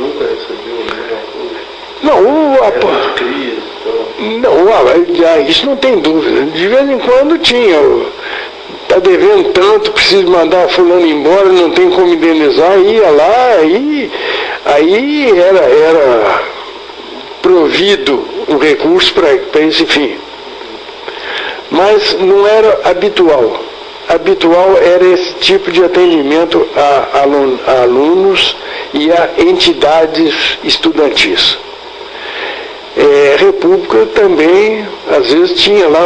nunca recebeu nenhuma coisa? Não, de crise, então... não, isso não tem dúvida. De vez em quando tinha. Está devendo tanto, preciso mandar fulano embora, não tem como indenizar, ia lá, aí era provido um recurso para esse fim. Mas não era habitual. Habitual era esse tipo de atendimento a alunos e a entidades estudantis. República também, às vezes, tinha lá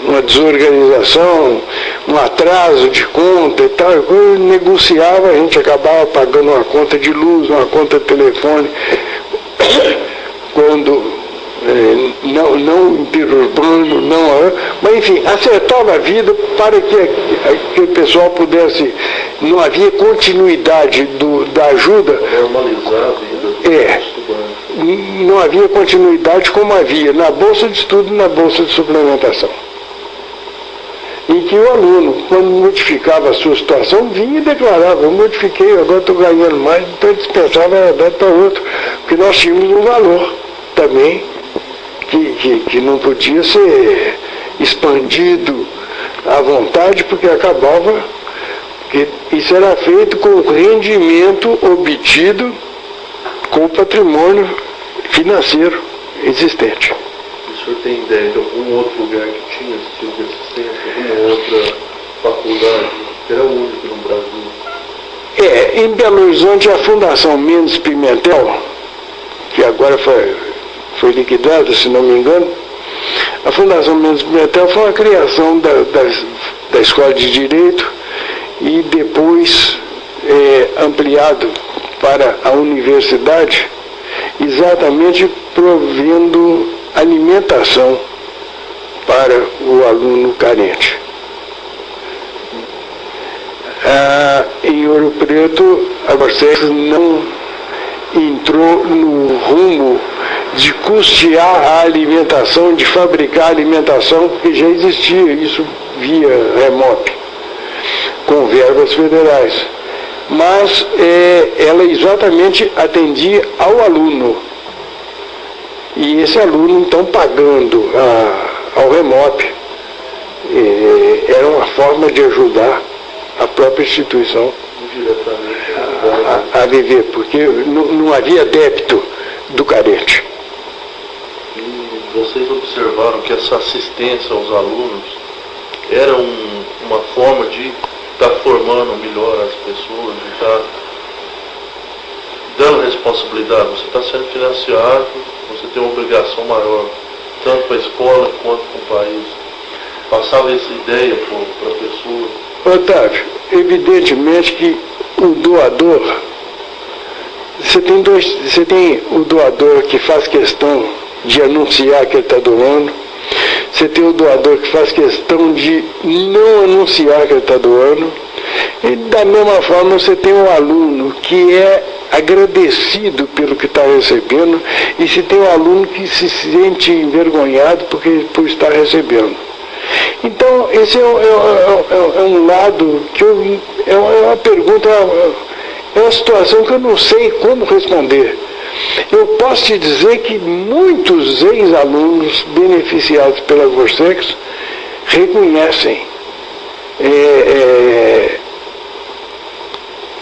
uma desorganização, um atraso de conta e tal, negociava, a gente acabava pagando uma conta de luz, uma conta de telefone, quando não interurbano, mas enfim, acertava a vida para que o pessoal pudesse, não havia continuidade da ajuda. Normalizar a vida dos estudantes. Não havia continuidade como havia na bolsa de estudo e na bolsa de suplementação. Em que o aluno, quando modificava a sua situação, vinha e declarava: eu modifiquei, agora estou ganhando mais, então dispensava a verdade para outro, porque nós tínhamos um valor também que não podia ser expandido à vontade, porque acabava, que isso era feito com o rendimento obtido com o patrimônio financeiro existente. O senhor tem ideia de algum outro lugar que tinha esse tipo de assistência, alguma outra faculdade? Era o único no Brasil? Em Belo Horizonte, a Fundação Mendes Pimentel, que agora foi liquidada, se não me engano, a Fundação Mendes Pimentel foi uma criação da Escola de Direito e depois ampliado para a universidade, exatamente provendo alimentação para o aluno carente. Em Ouro Preto, a Gorsex não entrou no rumo de custear a alimentação, de fabricar a alimentação, porque já existia isso via REMOP, com verbas federais. Mas ela exatamente atendia ao aluno. E esse aluno, então, pagando ao REMOP, era uma forma de ajudar a própria instituição a viver, porque não havia débito do carente. E vocês observaram que essa assistência aos alunos era uma forma de estar formando melhor as pessoas, de estar dando responsabilidade? Você está sendo financiado, você tem uma obrigação maior, tanto para a escola quanto para o país. Passava essa ideia para a pessoa. Otávio, evidentemente que o doador, você tem o doador que faz questão de anunciar que ele está doando, você tem o doador que faz questão de não anunciar que ele está doando, e da mesma forma você tem o aluno que é agradecido pelo que está recebendo, e se tem o aluno que se sente envergonhado por estar recebendo. Então, esse é um lado que é uma pergunta, é uma situação que eu não sei como responder. Eu posso te dizer que muitos ex-alunos beneficiados pela Gorsex reconhecem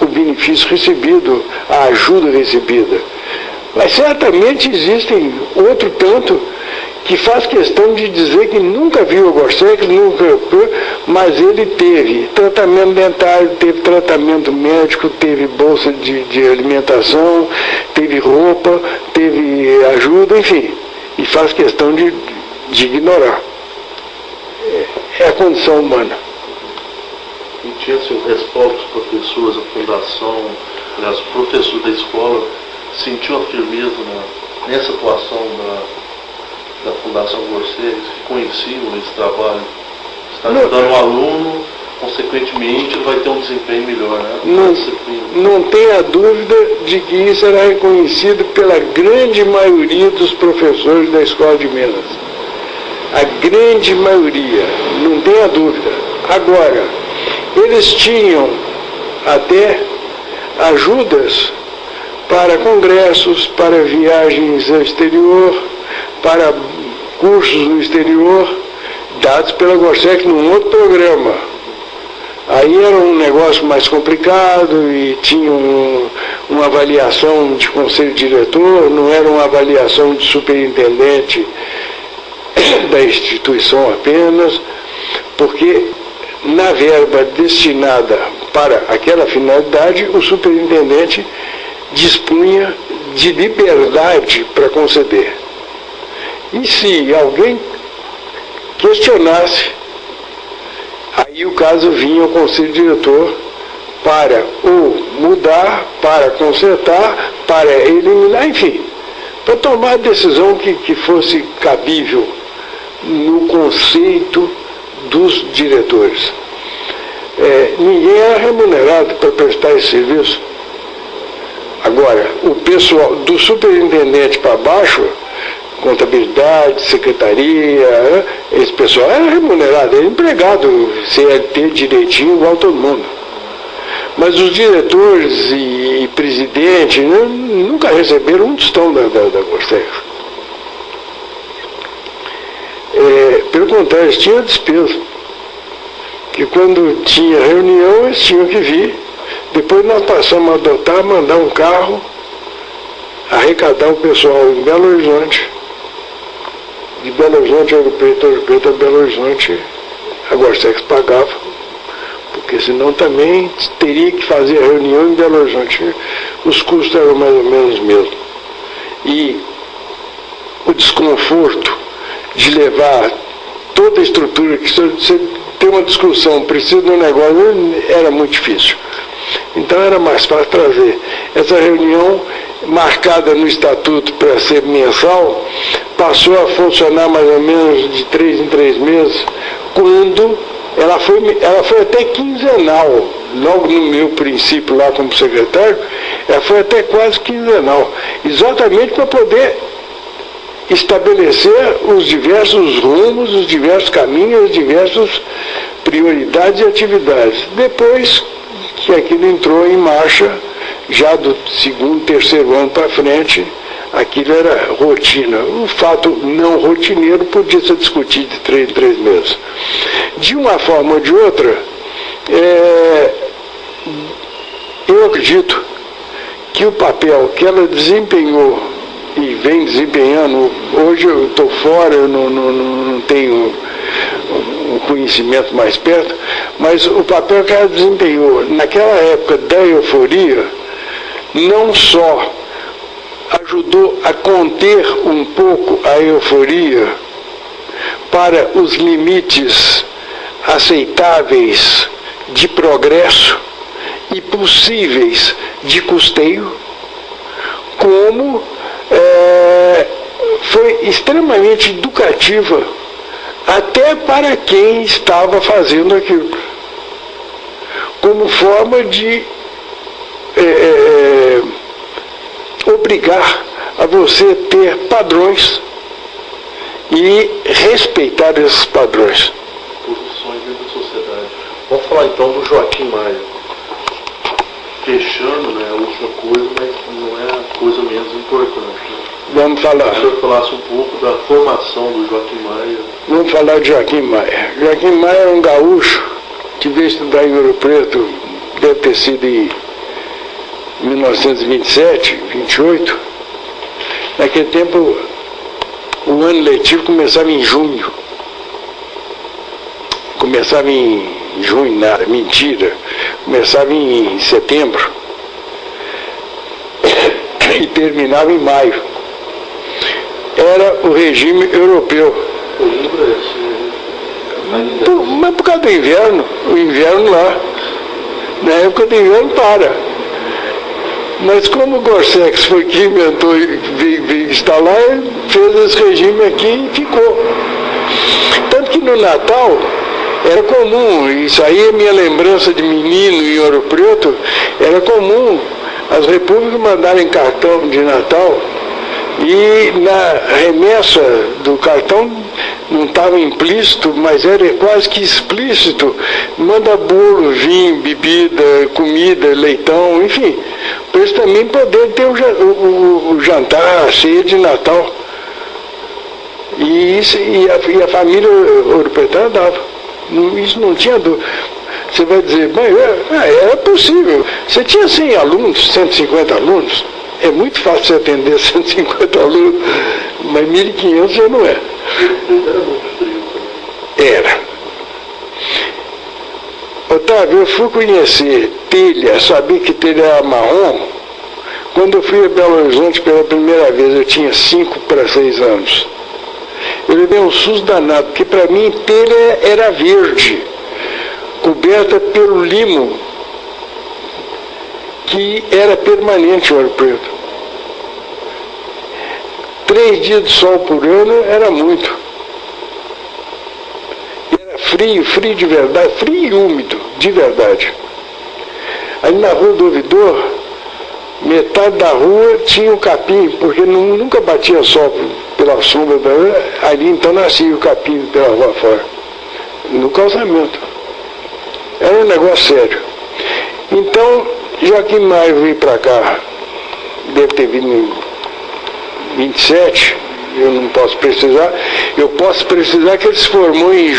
o benefício recebido, a ajuda recebida. Mas certamente existem outro tanto que faz questão de dizer que nunca viu o Gorsex, mas ele teve tratamento dentário, teve tratamento médico, teve bolsa de alimentação, teve roupa, teve ajuda, enfim, e faz questão de ignorar. É a condição humana. E tinha seu respaldo dos professores, a fundação, os professores da escola sentiu a firmeza nessa atuação da Fundação Gorsex, que conheciam esse trabalho, está ajudando o aluno, consequentemente ele vai ter um desempenho melhor, né? Não tenha dúvida de que isso será reconhecido pela grande maioria dos professores da Escola de Minas. A grande maioria, não tenha dúvida. Agora, eles tinham até ajudas para congressos, para viagens ao exterior, para cursos no exterior, dados pela Gorsex num outro programa. Aí era um negócio mais complicado e tinha uma avaliação de conselho diretor, não era uma avaliação de superintendente da instituição apenas, porque na verba destinada para aquela finalidade, o superintendente dispunha de liberdade para conceder. E se alguém questionasse, aí o caso vinha ao conselho diretor para ou mudar, para consertar, para eliminar, enfim, para tomar a decisão que fosse cabível no conceito dos diretores. Ninguém era remunerado para prestar esse serviço. Agora, o pessoal do superintendente para baixo, contabilidade, secretaria, esse pessoal era remunerado, era empregado, CLT direitinho, igual todo mundo. Mas os diretores e presidente nunca receberam um tostão da Gorsex. Pelo contrário, eles tinham despesa. Que quando tinha reunião, eles tinham que vir. Depois nós passamos a adotar, mandar um carro, arrecadar o pessoal em Belo Horizonte. De Belo Horizonte a Ouro Preto a Belo Horizonte, a Gorsex pagava, porque senão também teria que fazer a reunião em Belo Horizonte. Os custos eram mais ou menos os mesmos. E o desconforto de levar toda a estrutura, que você tem uma discussão, precisa de um negócio, era muito difícil. Então era mais fácil trazer. Essa reunião, marcada no estatuto para ser mensal, passou a funcionar mais ou menos de 3 em 3 meses, quando ela foi até quinzenal. Logo no meu princípio lá como secretário, ela foi até quase quinzenal, exatamente para poder estabelecer os diversos rumos, os diversos caminhos, as diversas prioridades e atividades. Depois que aquilo entrou em marcha, já do segundo, terceiro ano para frente, aquilo era rotina. Um fato não rotineiro podia ser discutido de 3 em 3 meses. De uma forma ou de outra, eu acredito que o papel que ela desempenhou e vem desempenhando, hoje eu estou fora, eu não tenho um conhecimento mais perto, mas o papel que ela desempenhou naquela época da euforia, não só ajudou a conter um pouco a euforia para os limites aceitáveis de progresso e possíveis de custeio, como foi extremamente educativa até para quem estava fazendo aquilo, como forma de obrigar a você ter padrões e respeitar esses padrões. Posições dentro da sociedade. Vamos falar então do Joaquim Maia. Fechando, né, a última coisa, mas não é a coisa menos importante. Né? Vamos falar. Se o senhor falasse um pouco da formação do Joaquim Maia. Vamos falar de Joaquim Maia. Joaquim Maia é um gaúcho que veio estudar em Ouro Preto, deve ter sido em 1927, 28. Naquele tempo, o ano letivo começava em junho. Começava em junho, nada, mentira. Começava em setembro e terminava em maio. Era o regime europeu. Mas por causa do inverno, o inverno lá, na época do inverno para. Mas como o Gorsex foi que inventou e veio instalar, ele fez esse regime aqui e ficou. Tanto que no Natal era comum, isso aí é minha lembrança de menino em Ouro Preto, era comum as repúblicas mandarem cartão de Natal E na remessa do cartão não estava implícito, mas era quase que explícito. Manda bolo, vinho, bebida, comida, leitão, enfim. Para eles também poderem ter o jantar, a ceia de Natal. E a família Ouro Preto dava. Isso não tinha dúvida. Você vai dizer, mas era possível. Você tinha 100 alunos, 150 alunos. É muito fácil você atender 150 alunos, mas 1.500 já não é. Era muito frio também. Era. Otávio, eu fui conhecer telha, sabia que telha era marrom. Quando eu fui a Belo Horizonte pela primeira vez, eu tinha 5 para 6 anos. Eu levei um susto danado, porque para mim telha era verde, coberta pelo limo, que era permanente em Ouro Preto. 3 dias de sol por ano era muito. Era frio, frio de verdade, frio e úmido, de verdade. Aí na rua do Ouvidor, metade da rua tinha o capim, porque nunca batia sol pela sombra da rua, ali então nascia o capim pela rua fora, no calçamento. Era um negócio sério. Então, Joaquim Maia veio para cá, deve ter vindo em 27, eu não posso precisar. Eu posso precisar que ele se formou em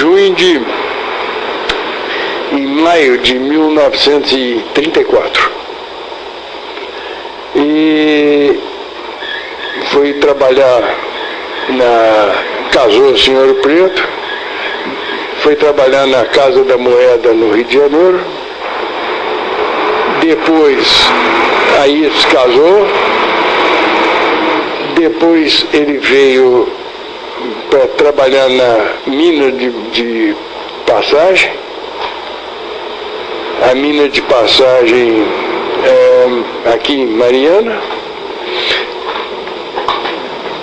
maio de 1934. E foi trabalhar casou-se em Ouro Preto, foi trabalhar na Casa da Moeda no Rio de Janeiro. Depois, aí se casou. Depois ele veio para trabalhar na mina de passagem. A mina de passagem aqui em Mariana.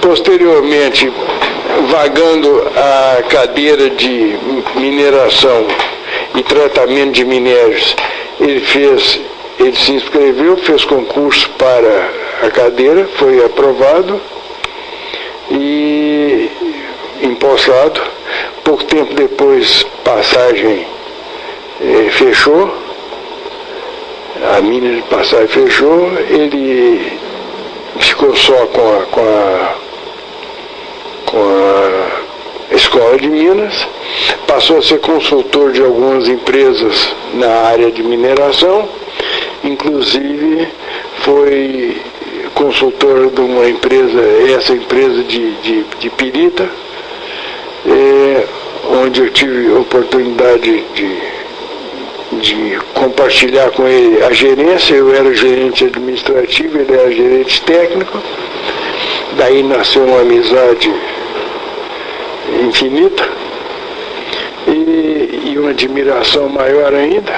Posteriormente, vagando a cadeira de mineração e tratamento de minérios, ele se inscreveu, fez concurso para a cadeira, foi aprovado e empossado. Pouco tempo depois, passagem fechou, a mina de passagem fechou, ele ficou só com a Escola de Minas, passou a ser consultor de algumas empresas na área de mineração, inclusive foi consultor de uma empresa, essa empresa de Pirita, onde eu tive a oportunidade de compartilhar com ele a gerência. Eu era gerente administrativo, ele era gerente técnico. Daí nasceu uma amizade infinita e uma admiração maior ainda.